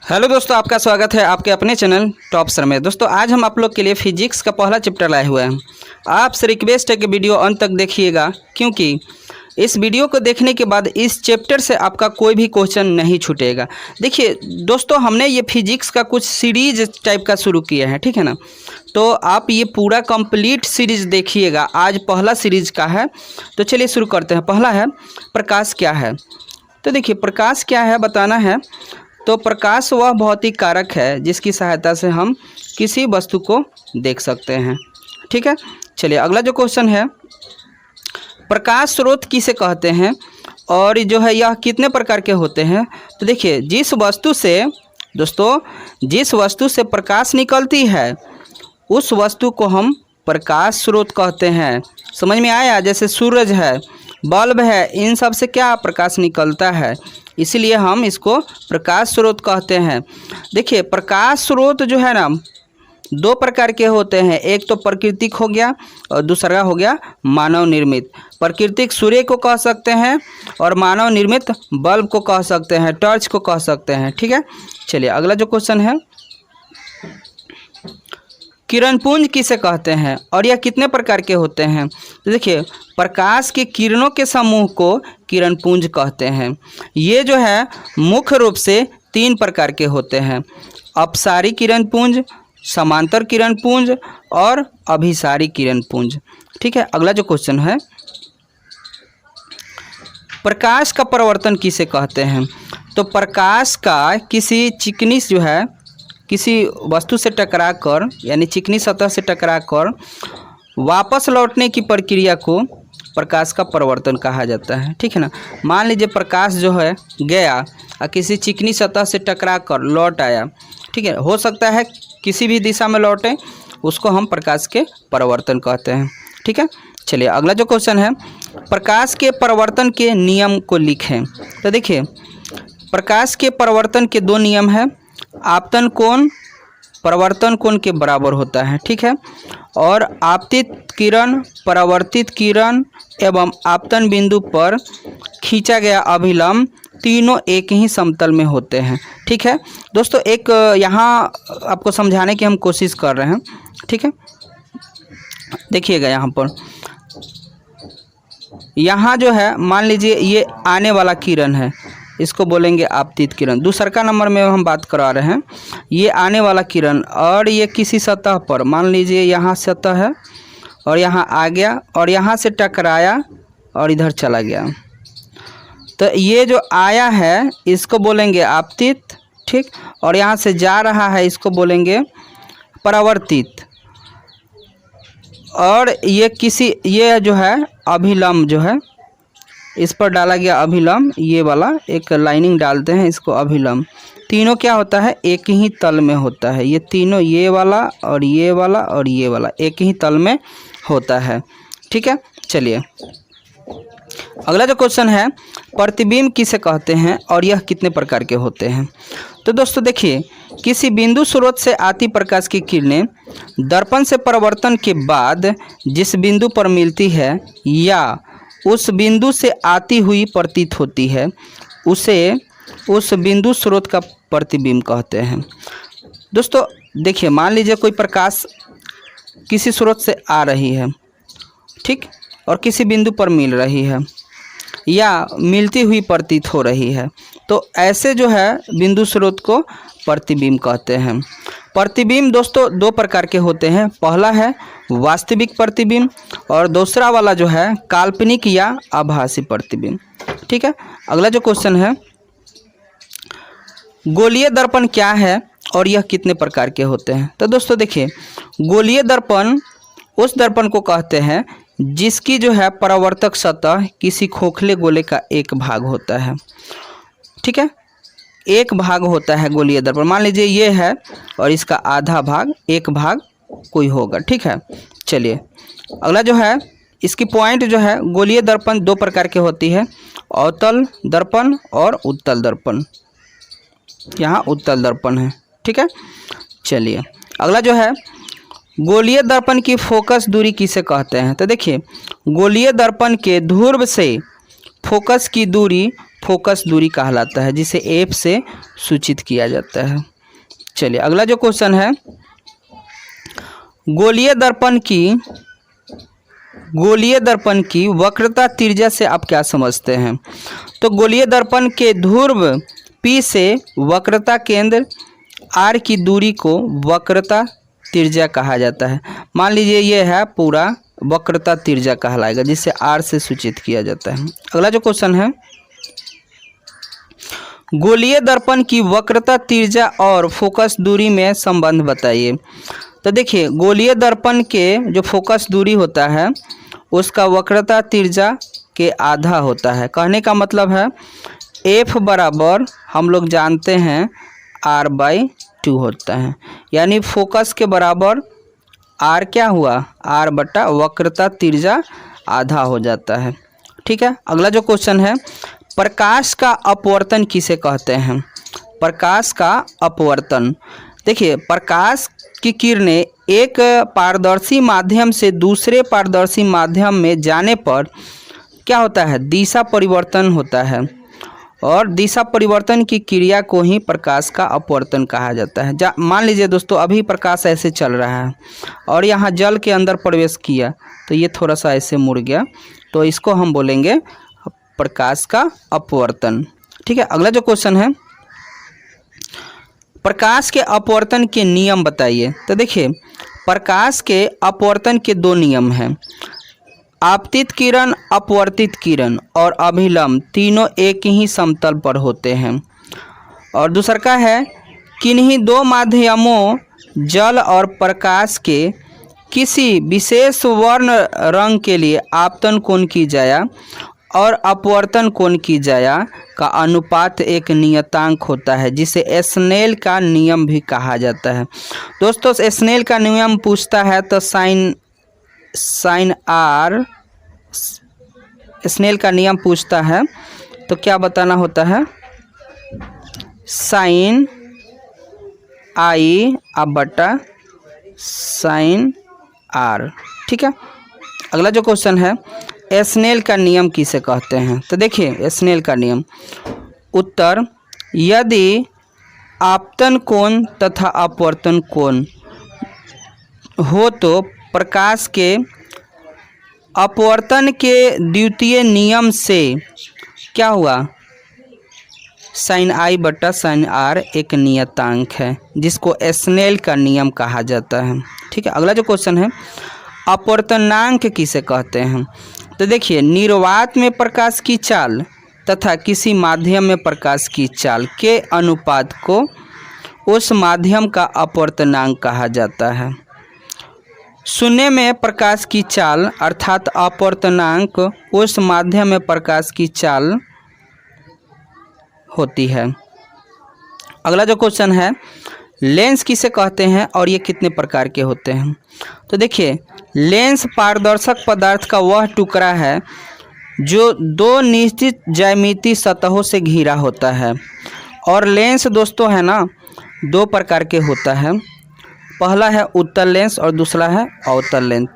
Hello दोस्तों, आपका स्वागत है आपके अपने चैनल टॉप सर में। दोस्तों आज हम आप लोग के लिए फिजिक्स का पहला चैप्टर लाए हुए हैं। आपसे रिक्वेस्ट है कि वीडियो अंत तक देखिएगा, क्योंकि इस वीडियो को देखने के बाद इस चैप्टर से आपका कोई भी क्वेश्चन नहीं छूटेगा। देखिए दोस्तों, हमने ये फिजिक्स का कुछ सीरीज टाइप का शुरू किया है, ठीक है ना। तो आप ये पूरा कंप्लीट सीरीज देखिएगा। आज पहला सीरीज का है, तो चलिए शुरू करते हैं। पहला है प्रकाश क्या है। तो देखिए प्रकाश क्या है बताना है। तो प्रकाश वह भौतिक कारक है जिसकी सहायता से हम किसी वस्तु को देख सकते हैं, ठीक है। चलिए अगला जो क्वेश्चन है, प्रकाश स्रोत किसे कहते हैं और जो है यह कितने प्रकार के होते हैं। तो देखिए जिस वस्तु से प्रकाश निकलती है उस वस्तु को हम प्रकाश स्रोत कहते हैं। समझ में आया? जैसे सूरज है, बल्ब है, इन सब से क्या प्रकाश निकलता है, इसीलिए हम इसको प्रकाश स्रोत कहते हैं। देखिए प्रकाश स्रोत जो है ना दो प्रकार के होते हैं। एक तो प्राकृतिक हो गया और दूसरा हो गया मानव निर्मित। प्राकृतिक सूर्य को कह सकते हैं और मानव निर्मित बल्ब को कह सकते हैं, टॉर्च को कह सकते हैं, ठीक है। चलिए अगला जो क्वेश्चन है, किरणपुंज किसे कहते हैं और यह कितने प्रकार के होते हैं। तो देखिए प्रकाश की किरणों के समूह को किरणपुंज कहते हैं। ये जो है मुख्य रूप से तीन प्रकार के होते हैं: अपसारी किरणपुंज, समांतर किरणपुंज और अभिसारी किरणपुंज, ठीक है। अगला जो क्वेश्चन है, प्रकाश का परावर्तन किसे कहते हैं। तो प्रकाश का किसी चिकनी जो है किसी वस्तु से टकराकर यानी चिकनी सतह से टकराकर वापस लौटने की प्रक्रिया को प्रकाश का परावर्तन कहा जाता है, ठीक है ना। मान लीजिए प्रकाश जो है गया और किसी चिकनी सतह से टकराकर लौट आया, ठीक है। हो सकता है किसी भी दिशा में लौटे, उसको हम प्रकाश के परावर्तन कहते हैं, ठीक है। चलिए अगला जो क्वेश्चन है, प्रकाश के परावर्तन के नियम को लिखें। तो देखिए प्रकाश के परावर्तन के दो नियम हैं। आपतन कोण परावर्तन कोण के बराबर होता है, ठीक है। और आपतित किरण, परावर्तित किरण एवं आपतन बिंदु पर खींचा गया अभिलंब तीनों एक ही समतल में होते हैं, ठीक है। दोस्तों एक यहाँ आपको समझाने की हम कोशिश कर रहे हैं, ठीक है। देखिएगा यहाँ पर, यहाँ जो है मान लीजिए ये आने वाला किरण है, इसको बोलेंगे आपतित किरण। दूसरा का नंबर में हम बात करा रहे हैं, ये आने वाला किरण और ये किसी सतह पर, मान लीजिए यहाँ सतह है और यहाँ आ गया और यहाँ से टकराया और इधर चला गया। तो ये जो आया है इसको बोलेंगे आपतित, ठीक। और यहाँ से जा रहा है इसको बोलेंगे परावर्तित। और ये जो है अभिलंब जो है, इस पर डाला गया अभिलंब, ये वाला एक लाइनिंग डालते हैं, इसको अभिलंब। तीनों क्या होता है, एक ही तल में होता है। ये तीनों, ये वाला और ये वाला और ये वाला एक ही तल में होता है, ठीक है। चलिए अगला जो क्वेश्चन है, प्रतिबिंब किसे कहते हैं और यह कितने प्रकार के होते हैं। तो दोस्तों देखिए, किसी बिंदु स्रोत से आती प्रकाश की किरणें दर्पण से परावर्तन के बाद जिस बिंदु पर मिलती है या उस बिंदु से आती हुई प्रतीत होती है, उसे उस बिंदु स्रोत का प्रतिबिंब कहते हैं। दोस्तों देखिए, मान लीजिए कोई प्रकाश किसी स्रोत से आ रही है, ठीक, और किसी बिंदु पर मिल रही है या मिलती हुई प्रतीत हो रही है, तो ऐसे जो है बिंदु स्रोत को प्रतिबिंब कहते हैं। प्रतिबिंब दोस्तों दो प्रकार के होते हैं। पहला है वास्तविक प्रतिबिंब और दूसरा वाला जो है काल्पनिक या आभासी प्रतिबिंब, ठीक है। अगला जो क्वेश्चन है, गोलीय दर्पण क्या है और यह कितने प्रकार के होते हैं। तो दोस्तों देखिए, गोलीय दर्पण उस दर्पण को कहते हैं जिसकी जो है परावर्तक सतह किसी खोखले गोले का एक भाग होता है, ठीक है। एक भाग होता है गोलीय दर्पण। मान लीजिए ये है और इसका आधा भाग, एक भाग कोई होगा, ठीक है। चलिए अगला जो है, इसकी पॉइंट जो है, गोलीय दर्पण दो प्रकार के होती है, अवतल दर्पण और उत्तल दर्पण। यहाँ उत्तल दर्पण है, ठीक है। चलिए अगला जो है, गोलीय दर्पण की फोकस दूरी किसे कहते हैं। तो देखिए गोलीय दर्पण के ध्रुव से फोकस की दूरी फोकस दूरी कहलाता है, जिसे एफ से सूचित किया जाता है। चलिए अगला जो क्वेश्चन है, गोलीय दर्पण की वक्रता त्रिज्या से आप क्या समझते हैं? तो गोलीय दर्पण के ध्रुव P से वक्रता केंद्र R की दूरी को वक्रता त्रिज्या कहा जाता है। मान लीजिए ये है पूरा वक्रता त्रिज्या कहलाएगा, जिसे R से सूचित किया जाता है। अगला जो क्वेश्चन है, गोलीय दर्पण की वक्रता त्रिज्या और फोकस दूरी में संबंध बताइए। तो देखिए गोलीय दर्पण के जो फोकस दूरी होता है उसका वक्रता त्रिज्या के आधा होता है। कहने का मतलब है F बराबर हम लोग जानते हैं R/2 होता है, यानी फोकस के बराबर R क्या हुआ, R बटा वक्रता त्रिज्या आधा हो जाता है। ठीक है। अगला जो क्वेश्चन है, प्रकाश का अपवर्तन किसे कहते हैं? प्रकाश का अपवर्तन, देखिए प्रकाश की किरणें एक पारदर्शी माध्यम से दूसरे पारदर्शी माध्यम में जाने पर क्या होता है, दिशा परिवर्तन होता है, और दिशा परिवर्तन की क्रिया को ही प्रकाश का अपवर्तन कहा जाता है। मान लीजिए दोस्तों अभी प्रकाश ऐसे चल रहा है और यहाँ जल के अंदर प्रवेश किया तो ये थोड़ा सा ऐसे मुड़ गया, तो इसको हम बोलेंगे प्रकाश का अपवर्तन। ठीक है। अगला जो क्वेश्चन है, प्रकाश के अपवर्तन के नियम बताइए। तो देखिए प्रकाश के अपवर्तन के दो नियम हैं, आपतित किरण, अपवर्तित किरण और अभिलंब तीनों एक ही समतल पर होते हैं। और दूसरा का है, किन्हीं दो माध्यमों जल और प्रकाश के किसी विशेष वर्ण रंग के लिए आपतन कोण की जाया और अपवर्तन कोण की जाया का अनुपात एक नियतांक होता है, जिसे स्नेल का नियम भी कहा जाता है। दोस्तों स्नेल का नियम पूछता है तो साइन आर, स्नेल का नियम पूछता है तो क्या बताना होता है, साइन आई अब बटा साइन आर। ठीक है। अगला जो क्वेश्चन है, स्नेल का नियम किसे कहते हैं? तो देखिए स्नेल का नियम, उत्तर, यदि आपतन कोण तथा अपवर्तन कोण हो तो प्रकाश के अपवर्तन के द्वितीय नियम से क्या हुआ, साइन आई बटा साइन आर एक नियतांक है, जिसको स्नेल का नियम कहा जाता है। ठीक है। अगला जो क्वेश्चन है, अपवर्तनांक किसे कहते हैं? तो देखिए निर्वात में प्रकाश की चाल तथा किसी माध्यम में प्रकाश की चाल के अनुपात को उस माध्यम का अपवर्तनांक कहा जाता है। शून्य में प्रकाश की चाल अर्थात अपवर्तनांक उस माध्यम में प्रकाश की चाल होती है। अगला जो क्वेश्चन है, लेंस किसे कहते हैं और ये कितने प्रकार के होते हैं? तो देखिए लेंस पारदर्शक पदार्थ का वह टुकड़ा है जो दो निश्चित ज्यामितीय सतहों से घिरा होता है। और लेंस दोस्तों है ना दो प्रकार के होता है, पहला है उत्तल लेंस और दूसरा है अवतल लेंस।